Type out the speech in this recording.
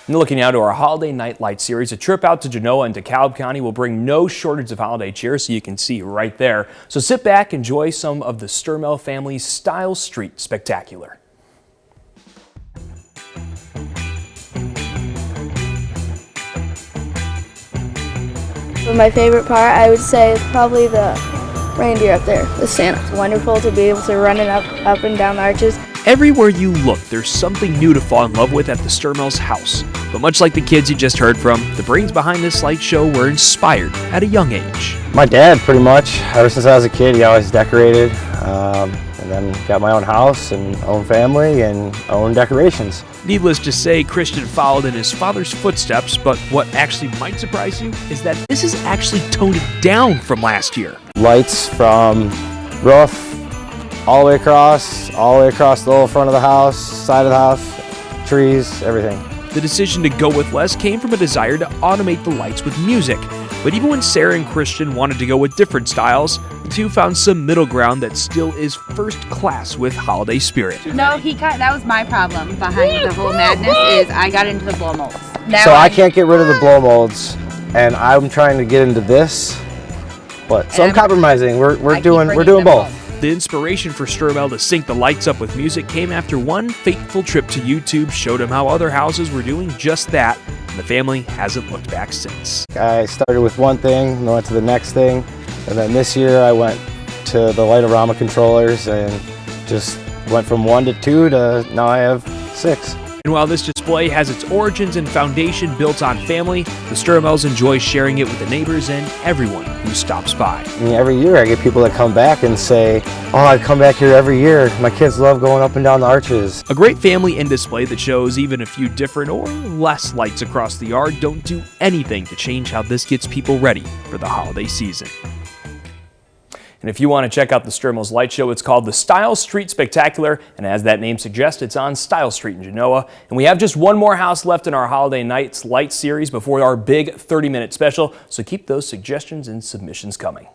And looking now to our Holiday Night Light series, a trip out to Genoa and DeKalb County will bring no shortage of holiday cheer, so you can see right there. So sit back, enjoy some of the Stirmell family's Style Street Spectacular. My favorite part, I would say, is probably the reindeer up there, the Santa. It's wonderful to be able to run it up and down the arches. Everywhere you look, there's something new to fall in love with at the Stirmell's house. But much like the kids you just heard from, the brains behind this light show were inspired at a young age. My dad, pretty much. Ever since I was a kid, he always decorated. And then got my own house and own family and own decorations. Needless to say, Christian followed in his father's footsteps, but what actually might surprise you is that this is actually toned down from last year. Lights from roof all the way across the whole front of the house, side of the house, trees, everything. The decision to go with less came from a desire to automate the lights with music. But even when Sarah and Christian wanted to go with different styles, the two found some middle ground that still is first class with holiday spirit. No, that was my problem behind the whole madness is I got into the blow molds. So I can't get rid of the blow molds, and I'm trying to get into this. So I'm compromising. We're doing both. The inspiration for Stirmell to sync the lights up with music came after one fateful trip to YouTube showed him how other houses were doing just that, and the family hasn't looked back since. I started with one thing, and went to the next thing, and then this year I went to the Light-O-Rama controllers and just went from 1 to 2 to now I have 6. And while this display has its origins and foundation built on family, the Stirmells enjoy sharing it with the neighbors and everyone who stops by. I mean, every year I get people that come back and say, oh, I come back here every year. My kids love going up and down the arches. A great family in display that shows even a few different or less lights across the yard don't do anything to change how this gets people ready for the holiday season. And if you want to check out the Stirmell's light show, it's called the Style Street Spectacular, and as that name suggests, it's on Style Street in Genoa. And we have just one more house left in our Holiday Nights Light series before our big 30-minute special, so keep those suggestions and submissions coming.